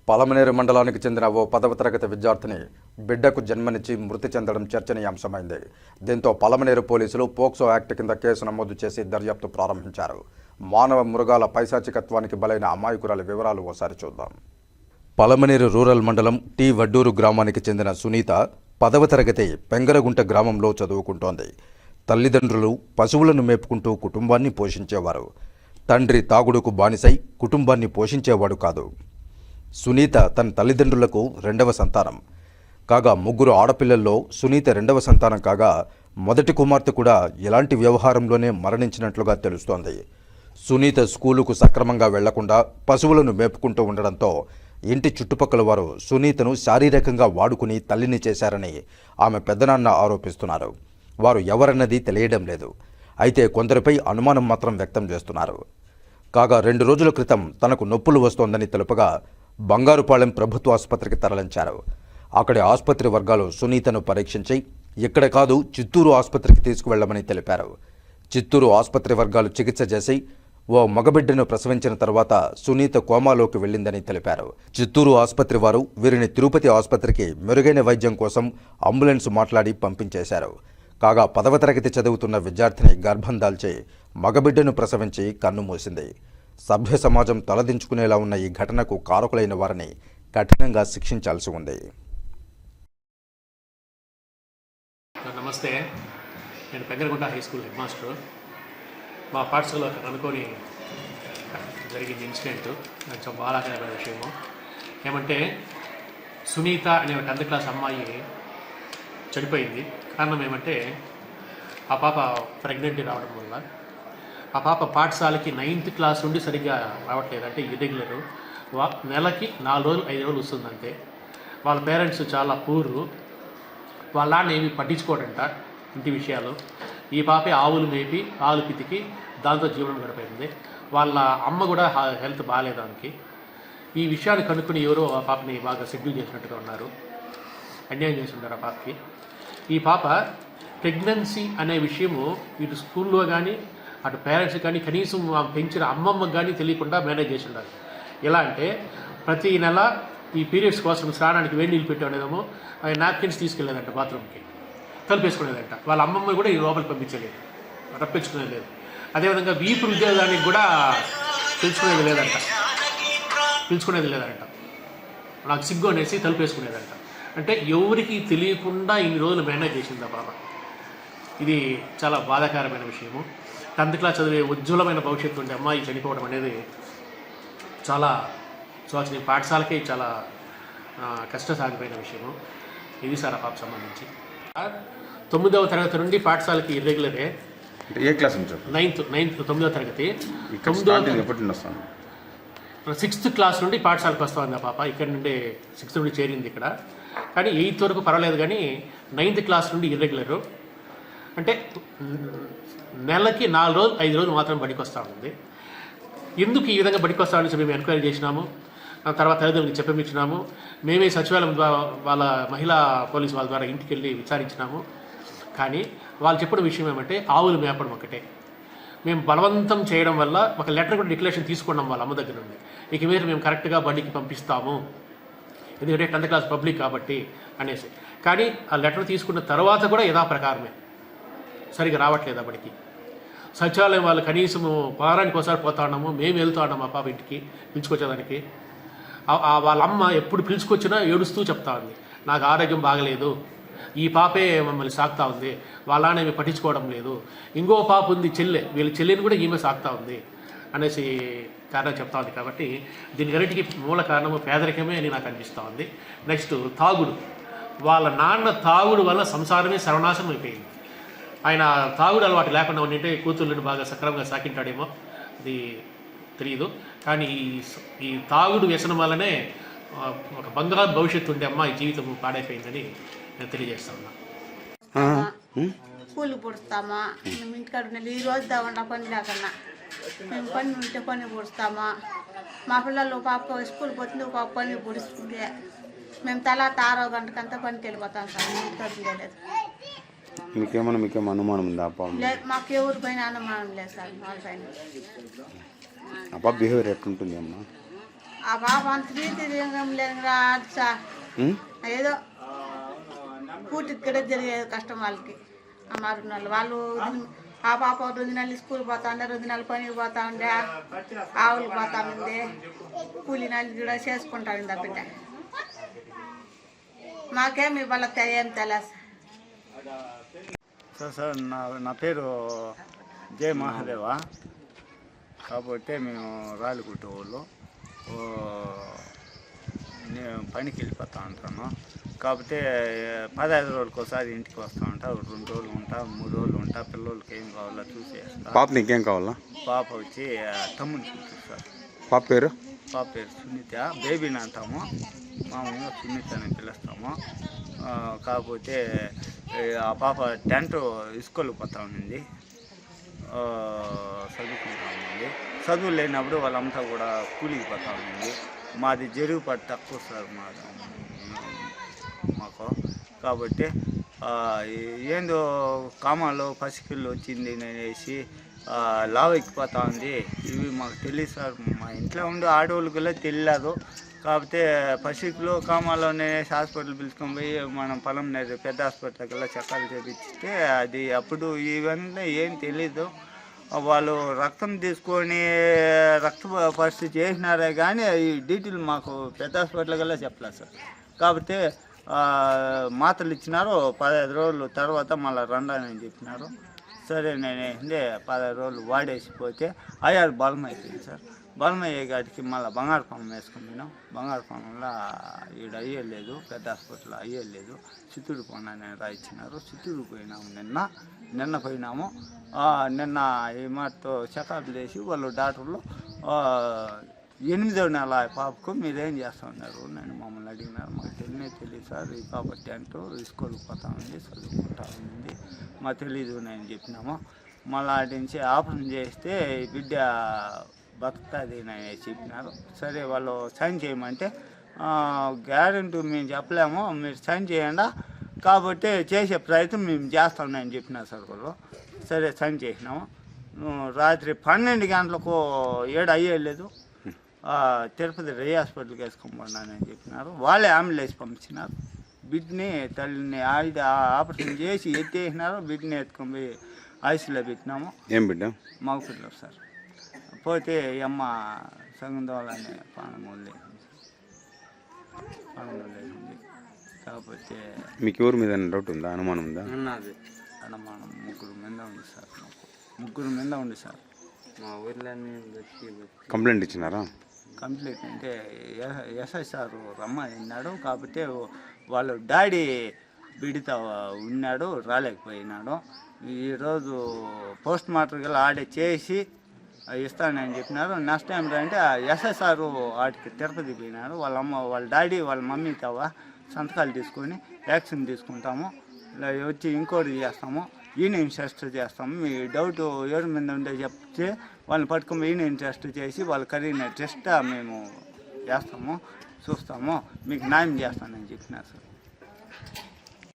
పలమనేరు మండలానికి చెందిన ఓ 10వ తరగతి విద్యార్థిని బిడ్డకు జన్మనిచ్చి మృతి చెందడం చర్చనీయాంశమైంది. దీంతో పలమనేరు పోలీసులు పోక్సో యాక్ట్ కింద కేసు నమోదు చేసి దర్యాప్తు ప్రారంభించారు. మానవ మృగాల పైశాచికత్వానికి బలైన అమాయకురాలి వివరాలు ఓసారి చూద్దాం. పలమనేరు రూరల్ మండలం టీ వడ్డూరు గ్రామానికి చెందిన సునీత 10వ తరగతి పెంగరగుంట గ్రామంలో చదువుకుంటోంది. తల్లిదండ్రులు పశువులను మేపుకుంటూ కుటుంబాన్ని పోషించేవారు. తండ్రి తాగుడుకు బానిసై కుటుంబాన్ని పోషించేవాడు కాదు. సునీత తన తల్లిదండ్రులకు 2వ సంతానం కాగా, 3 ఆడపిల్లల్లో సునీత 2వ సంతానం కాగా, మొదటి కుమార్తె కూడా ఇలాంటి వ్యవహారంలోనే మరణించినట్లుగా తెలుస్తోంది. సునీత స్కూలుకు సక్రమంగా వెళ్లకుండా పశువులను మేపుకుంటూ ఉండడంతో ఇంటి చుట్టుపక్కల వారు సునీతను శారీరకంగా వాడుకుని తల్లిని చేశారని ఆమె పెద్దనాన్న ఆరోపిస్తున్నారు. వారు ఎవరన్నది తెలియడం లేదు. అయితే కొందరిపై అనుమానం మాత్రం వ్యక్తం చేస్తున్నారు. కాగా 2 రోజుల క్రితం తనకు నొప్పులు వస్తోందని తెలుపగా బంగారుపాళెం ప్రభుత్వ ఆసుపత్రికి తరలించారు. అక్కడి ఆసుపత్రి వర్గాలు సునీతను పరీక్షించి ఇక్కడ కాదు చిత్తూరు ఆసుపత్రికి తీసుకువెళ్లమని తెలిపారు. చిత్తూరు ఆసుపత్రి వర్గాలు చికిత్స చేసి ఓ మగబిడ్డను ప్రసవించిన తర్వాత సునీత కోమాలోకి వెళ్లిందని తెలిపారు. చిత్తూరు ఆసుపత్రి వారు వీరిని తిరుపతి ఆసుపత్రికి మెరుగైన వైద్యం కోసం అంబులెన్స్ మాట్లాడి పంపించేశారు. కాగా 10వ తరగతి చదువుతున్న విద్యార్థిని గర్భం దాల్చి మగబిడ్డను ప్రసవించి కన్నుమూసింది. సభ్య సమాజం తలదించుకునేలా ఉన్న ఈ ఘటనకు కారకులైన వారిని కఠినంగా శిక్షించాల్సి ఉంది. నమస్తే, నేను Pengaragunta high school head master. మా పాఠశాలలో అనుకోని జరిగింది ఇన్సిడెంట్. కొంచెం బాధాకరమైన విషయము ఏమంటే, సునీత అనే 10th క్లాస్ అమ్మాయి చనిపోయింది. కారణం ఏమంటే, ఆ పాప ప్రెగ్నెంట్ రావడం వల్ల ఆ పాప పాఠశాలకి 9th క్లాస్ నుండి సరిగ్గా రావట్లేదు. అంటే ఇర్రెగ్యులరు. నెలకి 4 రోజులు 5 రోజులు వస్తుందంటే. వాళ్ళ పేరెంట్స్ చాలా పూరు. వాళ్ళ నాన్న ఏమి పట్టించుకోడంట ఇంటి విషయాలు. ఈ పాపే ఆవులు మేపి పాలు పితికి దాంతో జీవనం గడిపోయింది. వాళ్ళ అమ్మ కూడా హెల్త్ బాగాలేదు దానికి. ఈ విషయాన్ని కనుక్కుని ఎవరో ఆ పాపని బాగా షెడ్యూల్ చేసినట్టుగా ఉన్నారు. అన్యాయం చేస్తున్నారు ఆ పాపకి. ఈ పాప ప్రెగ్నెన్సీ అనే విషయము ఇటు స్కూల్లో కానీ అటు పేరెంట్స్ కానీ కనీసం పెంచిన అమ్మమ్మకి కానీ తెలియకుండా మేనేజ్ చేసి ఉండాలి. ఎలా అంటే, ప్రతి నెల ఈ పీరియడ్స్ కోసం స్నానానికి వేడి నీళ్ళు పెట్టేదేమో నాప్కిన్స్ తీసుకెళ్ళేదంట బాత్రూమ్కి, కలిపేసుకునేదంట. వాళ్ళ అమ్మమ్మ కూడా ఈ లోపలికి పంపించలేదు, రప్పించుకునేది లేదు. అదేవిధంగా వీపు ఉద్యోగానికి కూడా పిలుచుకునేది లేదంట. నాకు సిగ్గు అనేసి తలుపేసుకునేదంట. అంటే ఎవరికి తెలియకుండా ఇన్ని రోజులు మేనేజ్ చేసింది ఆ పాప. ఇది చాలా బాధాకరమైన విషయము. 10th క్లాస్ చదివే ఉజ్వలమైన భవిష్యత్తు ఉండే అమ్మాయి చనిపోవడం అనేది చాలా శోచనీయం. పాఠశాలకే చాలా కష్టసాగిపోయిన విషయము. ఇది సార్ ఆ పాపకు సంబంధించి 9వ తరగతి నుండి పాఠశాలకి ఇర్రెగ్యులరే. ఏ క్లాస్ నుంచి? 9వ తరగతి. 6th క్లాస్ నుండి పాఠశాలకు వస్తుంది ఆ పాప. ఇక్కడ నుండి 6th నుండి చేరింది ఇక్కడ. కానీ 8th వరకు పర్వాలేదు, కానీ 9th క్లాస్ నుండి ఇర్రెగ్యులరు. అంటే నెలకి 4 రోజులు 5 రోజులు మాత్రం బడికి వస్తూ ఉంది. ఎందుకు ఈ విధంగా బడికి వస్తామని చెప్పి మేము ఎంక్వైరీ చేసినాము. తర్వాత తల్లిదండ్రులకు చెప్పమిచ్చినాము. మేమే సచివాలయం ద్వారా వాళ్ళ మహిళా పోలీసు వాళ్ళ ద్వారా ఇంటికి వెళ్ళి విచారించినాము. కానీ వాళ్ళు చెప్పిన విషయం ఏమంటే, ఆవులు మేపడం ఒకటే. మేము బలవంతం చేయడం వల్ల ఒక లెటర్ కూడా డిక్లరేషన్ తీసుకున్నాం వాళ్ళ అమ్మ దగ్గర నుండి. ఇక మీరు మేము కరెక్ట్గా బండికి పంపిస్తాము, ఎందుకంటే 10th క్లాస్ పబ్లిక్ కాబట్టి అనేసి. కానీ ఆ లెటర్ తీసుకున్న తర్వాత కూడా యథాప్రకారమే సరిగ్గా రావట్లేదు ఆ బడికి. సచివాలయం వాళ్ళు కనీసము వారానికి ఒకసారి పోతా ఉన్నాము. మేము వెళ్తూ ఉన్నాము ఆ పాప ఇంటికి పిలుచుకొచ్చేదానికి. వాళ్ళ అమ్మ ఎప్పుడు పిలుచుకొచ్చినా ఏడుస్తూ చెప్తా ఉంది, నాకు ఆరోగ్యం బాగలేదు, ఈ పాపే మమ్మల్ని సాకుతా ఉంది, వాళ్ళ నాన్న ఏమి పట్టించుకోవడం లేదు, ఇంకో పాప ఉంది చెల్లె, వీళ్ళ చెల్లెని కూడా ఈమె సాకుతా ఉంది అనేసి కారణం చెప్తా ఉంది. కాబట్టి దీనికన్నిటికీ మూల కారణము పేదరికమే అని నాకు అనిపిస్తూ ఉంది. నెక్స్ట్ తాగుడు. వాళ్ళ నాన్న తాగుడు వల్ల సంసారమే సర్వనాశనం అయిపోయింది. ఆయన తాగుడు అలవాటు లేకుండా ఉండింటే కూతుర్లను బాగా సక్రమంగా సాకింటాడేమో, అది తెలియదు. కానీ ఈ తాగుడు వ్యసనం వల్లనే ఒక బంగారు భవిష్యత్తు ఉండే అమ్మాయి జీవితం పాడైపోయిందని నేను తెలియజేస్తా ఉన్నా. కూలి పుడుస్తామా, మేము ఇంటికాడ ఈ రోజు దావన్నా పని లేకన్నా మేము పని ఉంటే పని పుడుస్తామా. మా పిల్లలు పాప స్కూల్ పోతుంది, పాప పని పుడుస్తుంటే మేము తర్వాత 6వ గంటకంతా పనికి వెళ్ళిపోతాం సార్. లేదు, మీకేమన్నా అనుమానం ఉందా? లేదు, మాకు ఎవరి పైన అనుమానం లేదు సార్. వాళ్ళ పైన బిహేవియర్ ఎట్లుంటుంది అమ్మా? ఆ పాప అంత రీతి లేదురా సార్. ఉమ్? ఏదో పూర్తి ఇక్కడ జరిగేది కష్టం వాళ్ళకి. ఆ మారున్న వాళ్ళు ఆ పాప 2 నెలలు స్కూల్ పోతా ఉండే, 2 నెలలు పనికి పోతా ఉండే, ఆవులు పోతా ఉంది, కూలి నెలలు కూడా చేసుకుంటా ఉంది ఆ బిడ్డ. మాకేమి వాళ్ళకి ఏం తెలియదు సార్. నా పేరు జయ మహాదేవ. కాబట్టి మేము రాలిగుట్ట వాళ్ళు నేను పనికి వెళ్ళిపోతా ఉంటాను. కాకపోతే 15 రోజులకు ఒకసారి ఇంటికి వస్తూ ఉంటా. 2 రోజులు ఉంటా, 3 రోజులు ఉంటా. పిల్లలకి ఏం కావాలో చూసేస్తా. పాప నీకేం కావాలా? పాప వచ్చి తమ్ముని చూపిస్తారు. పాప పేరు? పాప పేరు సునీత. బేబీని అంటాము, మామూలుగా సునీత అని పిలుస్తాము. కాకపోతే ఆ పాప 10th స్కూల్కి పోతా ఉంది, చదువుకుంటా ఉంది. చదువు లేనప్పుడు వాళ్ళంతా కూడా కూలికి పోతా ఉంది. మాది జరుగుబాటు తక్కువ సార్ మాకు. కాబట్టి ఏందో కామాలో పసికిళ్ళు వచ్చింది అనేసి లావు ఎక్కిపోతా ఉంది. ఇవి మాకు తెలియదు సార్. మా ఇంట్లో ఉండే ఆడవాళ్ళకి తెలియదు. కాకపోతే పసికిలో కామాలోనే హాస్పిటల్ పిలుచుకొని పోయి మనం పొలం పెద్ద హాస్పిటల్కి చెక్కాలు చేపించితే అది అప్పుడు ఇవన్నీ ఏం తెలీదు. వాళ్ళు రక్తం తీసుకొని రక్త పరిస్థితి చేసినారే కానీ ఈ డీటెయిల్ మాకు పెద్ద హాస్పిటల్కల్లా చెప్పలేదు సార్. కాకపోతే మాత్రలు ఇచ్చినారు. 15 రోజుల తర్వాత మళ్ళీ రండి చెప్పినారు. సరే నేను 15 రోజులు వాడేసిపోతే అయ్యారు బలం అయిపోయింది సార్. బలం అయ్యేగాడికి మళ్ళీ బంగారు పొలం వేసుకున్నాం. బంగారు పొలంలో ఈడ అయ్యేలేదు, పెద్ద హాస్పిటల్ అయ్యేలేదు. చిత్తూరు పోయినా రాయించినారు. చిత్తూరు పోయినాము. నిన్న పోయినాము. నిన్న ఈ మాటతో చెకప్ చేసి వాళ్ళు డాక్టర్లు 8వ నెల పాపకు మీరేం చేస్తూ ఉన్నారు నేను మమ్మల్ని అడిగినారు. మాకు తెలియదు సార్. ఈ పాప 10th స్కూల్కి పోతా ఉంది, చదువుకుంటా ఉంది. మాకు తెలీదు నేను చెప్పినాము. మళ్ళీ అటు నుంచి ఆపరేషన్ చేస్తే ఈ బిడ్డ బతుకుతుంది అని చెప్పినారు. సరే వాళ్ళు సైన్ చేయమంటే గ్యారెంటీ మేము చెప్పలేము, మీరు సైన్ చేయండి, కాబట్టి చేసే ప్రయత్నం మేము చేస్తామని చెప్పినారు సార్ వాళ్ళు. సరే సైన్ చేసినాము. రాత్రి 12 గంటలకు అయ్యేలేదు. తిరుపతి రే హాస్పిటల్కి వేసుకోమన్నానని చెప్పినారు. వాళ్ళే అంబులెన్స్ పంపించినారు. బిడ్డని తల్లిని ఆపరేషన్ చేసి ఎత్తేసినారు. బిడ్డని ఎత్తుకొని పోయి ఐసీలో పెట్టినాము. ఏం బిడ్డ? మగ పిల్లలు సార్. పోతే అమ్మ సంగందోళనే పానమూలు వేసింది. కాకపోతే మీకు ఎవరి మీద డౌట్ ఉందా, అనుమానం ఉందా? ఉన్నది అనుమానం. 3 మీద ఉంది సార్. మాకు 3 మీద ఉంది సార్. మా ఊర్లోనే కంప్లైంట్ ఇచ్చినారా? కంప్లైంట్ అంటే ఎస్ఐ సారు రమ్మన్నాడు. కాబట్టి వాళ్ళు డాడీ బిడితో ఉన్నాడు, రాలేకపోయినాడు. ఈరోజు పోస్ట్ మార్టం గల ఆడే చేసి ఇస్తానని చెప్పినారు. నెక్స్ట్ టైం అంటే ఎస్ఐ సారు వాటికి తిరుపతి పోయినారు. వాళ్ళ అమ్మ, వాళ్ళ డాడీ, వాళ్ళ మమ్మీ తవ సంతకాలు తీసుకొని యాక్షన్ తీసుకుంటాము, వచ్చి ఇంక్వైరీ చేస్తాము, ఈయన ఇంట్రెస్ట్ చేస్తాము. మీ డౌట్ ఎవరి మీద ఉండే చెప్తే వాళ్ళని పట్టుకొని ఈయన ఇంట్రెస్ట్ చేసి వాళ్ళ కరీన టెస్ట్ మేము చేస్తాము, చూస్తాము, మీకు న్యాయం చేస్తానని చెప్పినారు సార్.